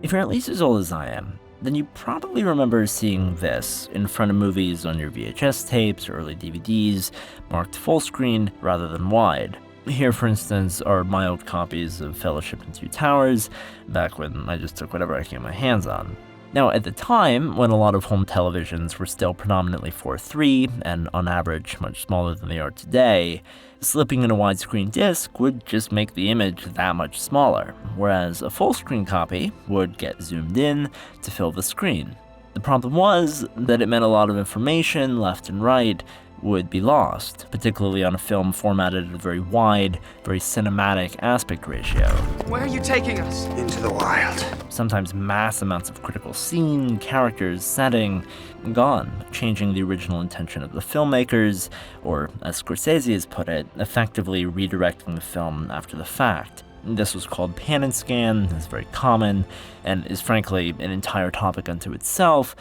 If you're at least as old as I am, then you probably remember seeing this in front of movies on your VHS tapes or early DVDs, marked full screen rather than wide. Here, for instance, are my old copies of Fellowship and Two Towers, back when I just took whatever I could get my hands on. Now, at the time, when a lot of home televisions were still predominantly 4:3 and on average much smaller than they are today, slipping in a widescreen disc would just make the image that much smaller, whereas a full-screen copy would get zoomed in to fill the screen. The problem was that it meant a lot of information left and right would be lost, particularly on a film formatted at a very wide, very cinematic aspect ratio. Where are you taking us? Into the wild. Sometimes mass amounts of critical scene, characters, setting, gone, changing the original intention of the filmmakers, or as Scorsese has put it, effectively redirecting the film after the fact. This was called pan and scan, is very common, and is frankly an entire topic unto itself,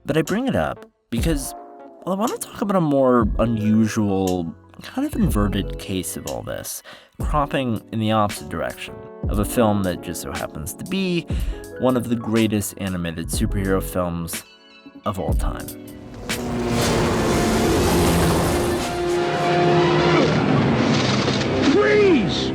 but I bring it up because I want to talk about a more unusual, kind of inverted case of all this, cropping in the opposite direction, of a film that just so happens to be one of the greatest animated superhero films of all time. Freeze!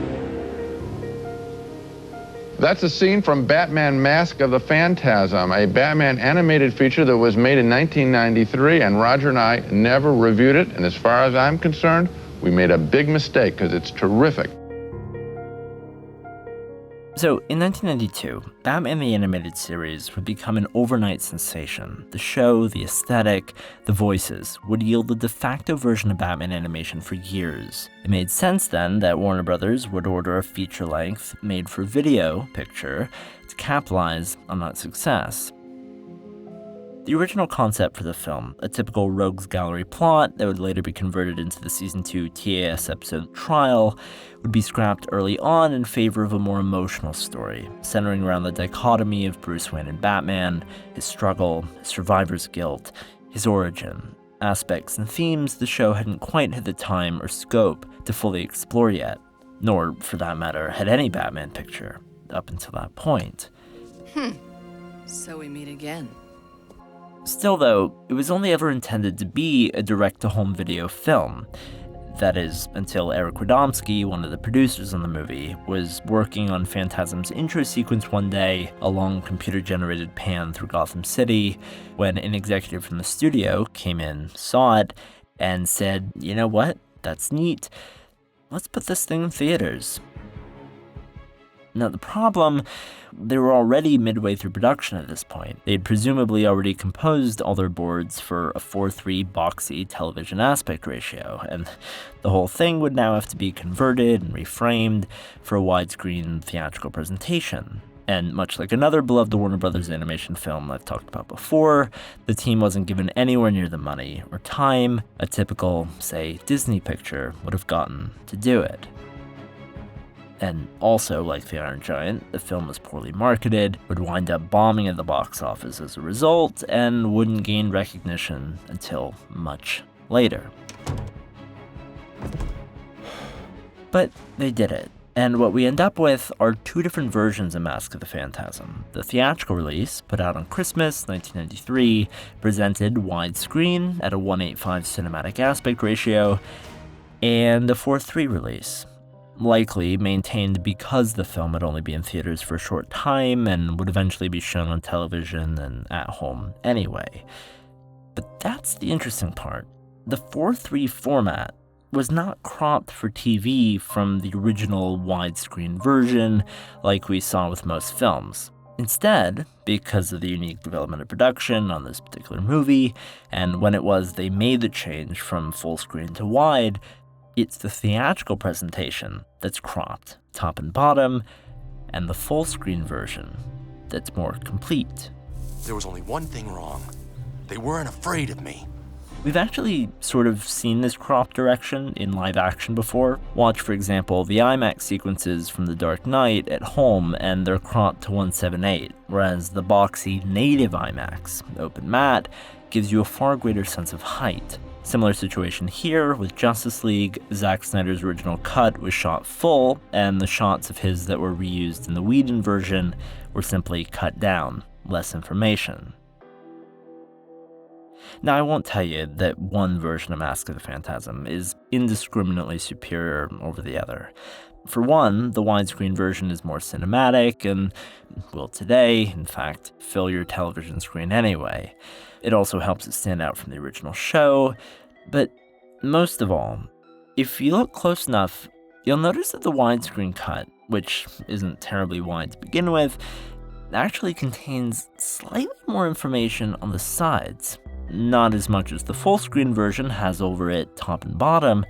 That's a scene from Batman Mask of the Phantasm, a Batman animated feature that was made in 1993, and Roger and I never reviewed it, and as far as I'm concerned, we made a big mistake because it's terrific. So, in 1992, Batman the Animated Series would become an overnight sensation. The show, the aesthetic, the voices would yield the de facto version of Batman animation for years. It made sense then that Warner Brothers would order a feature-length, made-for-video picture to capitalize on that success. The original concept for the film, a typical rogues gallery plot that would later be converted into the Season 2 TAS episode Trial, would be scrapped early on in favor of a more emotional story, centering around the dichotomy of Bruce Wayne and Batman, his struggle, his survivor's guilt, his origin, aspects and themes the show hadn't quite had the time or scope to fully explore yet, nor, for that matter, had any Batman picture up until that point. So we meet again. Still, though, it was only ever intended to be a direct-to-home video film. That is, until Eric Radomski, one of the producers on the movie, was working on Phantasm's intro sequence one day, a long computer-generated pan through Gotham City, when an executive from the studio came in, saw it, and said, "You know what? That's neat. Let's put this thing in theaters." Now, the problem, they were already midway through production at this point. They'd presumably already composed all their boards for a 4:3 boxy television aspect ratio, and the whole thing would now have to be converted and reframed for a widescreen theatrical presentation. And much like another beloved Warner Brothers animation film I've talked about before, the team wasn't given anywhere near the money or time a typical, say, Disney picture would have gotten to do it. And also, like The Iron Giant, the film was poorly marketed, would wind up bombing at the box office as a result, and wouldn't gain recognition until much later. But they did it, and what we end up with are two different versions of Mask of the Phantasm. The theatrical release, put out on Christmas 1993, presented widescreen at a 1:8:5 cinematic aspect ratio, and the 4:3 release, likely maintained because the film would only be in theaters for a short time and would eventually be shown on television and at home anyway. But that's the interesting part. The 4:3 format was not cropped for TV from the original widescreen version like we saw with most films. Instead, because of the unique development of production on this particular movie, and when it was they made the change from full screen to wide, it's the theatrical presentation that's cropped, top and bottom, and the full screen version that's more complete. There was only one thing wrong. They weren't afraid of me. We've actually sort of seen this crop direction in live action before. Watch, for example, the IMAX sequences from The Dark Knight at home, and they're cropped to 1:7:8, whereas the boxy native IMAX, open matte, gives you a far greater sense of height. Similar situation here with Justice League. Zack Snyder's original cut was shot full, and the shots of his that were reused in the Whedon version were simply cut down, less information. Now, I won't tell you that one version of Mask of the Phantasm is indiscriminately superior over the other. For one, the widescreen version is more cinematic and will today, in fact, fill your television screen anyway. It also helps it stand out from the original show, but most of all, if you look close enough, you'll notice that the widescreen cut, which isn't terribly wide to begin with, actually contains slightly more information on the sides. Not as much as the full-screen version has over it top and bottom,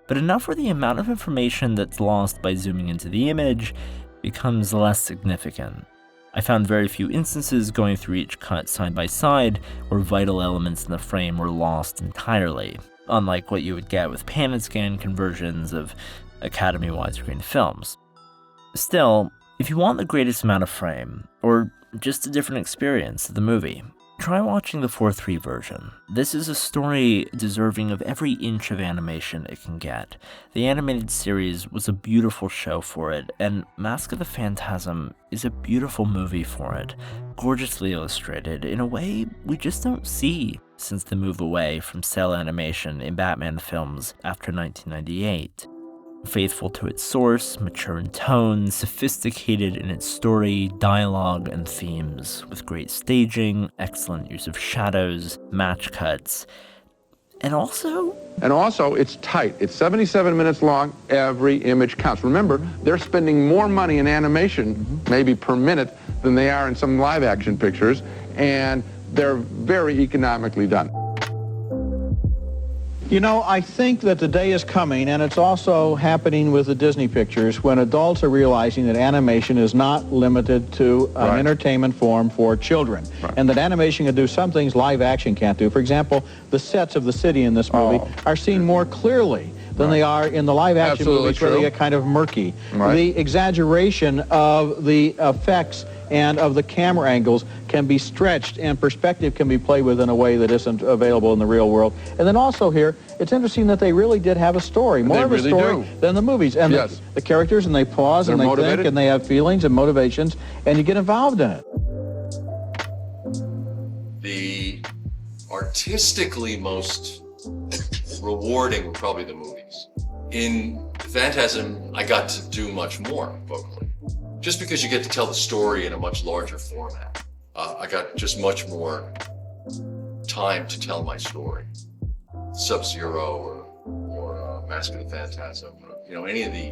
but enough where the amount of information that's lost by zooming into the image becomes less significant. I found very few instances going through each cut side by side where vital elements in the frame were lost entirely, unlike what you would get with pan and scan conversions of Academy widescreen films. Still, if you want the greatest amount of frame, or just a different experience of the movie, try watching the 4:3 version. This is a story deserving of every inch of animation it can get. The animated series was a beautiful show for it, and Mask of the Phantasm is a beautiful movie for it, gorgeously illustrated in a way we just don't see since the move away from cell animation in Batman films after 1998. Faithful to its source, mature in tone, sophisticated in its story, dialogue, and themes, with great staging, excellent use of shadows, match cuts, and also, it's tight. It's 77 minutes long. Every image counts. Remember, they're spending more money in animation, maybe per minute, than they are in some live-action pictures, and they're very economically done. You know, I think that the day is coming, and it's also happening with the Disney pictures, when adults are realizing that animation is not limited to an entertainment form for children, and that animation can do some things live action can't do. For example, the sets of the city in this movie are seen more clearly than they are in the live action movies, where they get kind of murky. The exaggeration of the effects and of the camera angles can be stretched, and perspective can be played with in a way that isn't available in the real world. And then also here, it's interesting that they really did have a story, more of a story than the movies. And the characters, and they pause, and they think, and they have feelings and motivations, and you get involved in it. The artistically most rewarding were probably the movies. In Phantasm, I got to do much more vocally. Just because you get to tell the story in a much larger format. I got just much more time to tell my story. Sub-Zero or Mask of the Phantasm, you know, any of the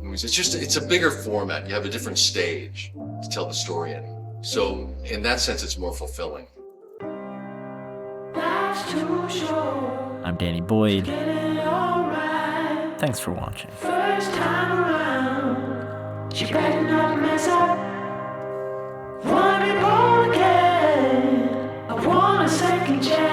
movies. It's a bigger format. You have a different stage to tell the story in. So in that sense, it's more fulfilling. I'm Danny Boyd. Thanks for watching. First time around, you better not mess up. Wanna be born again, I want a second chance.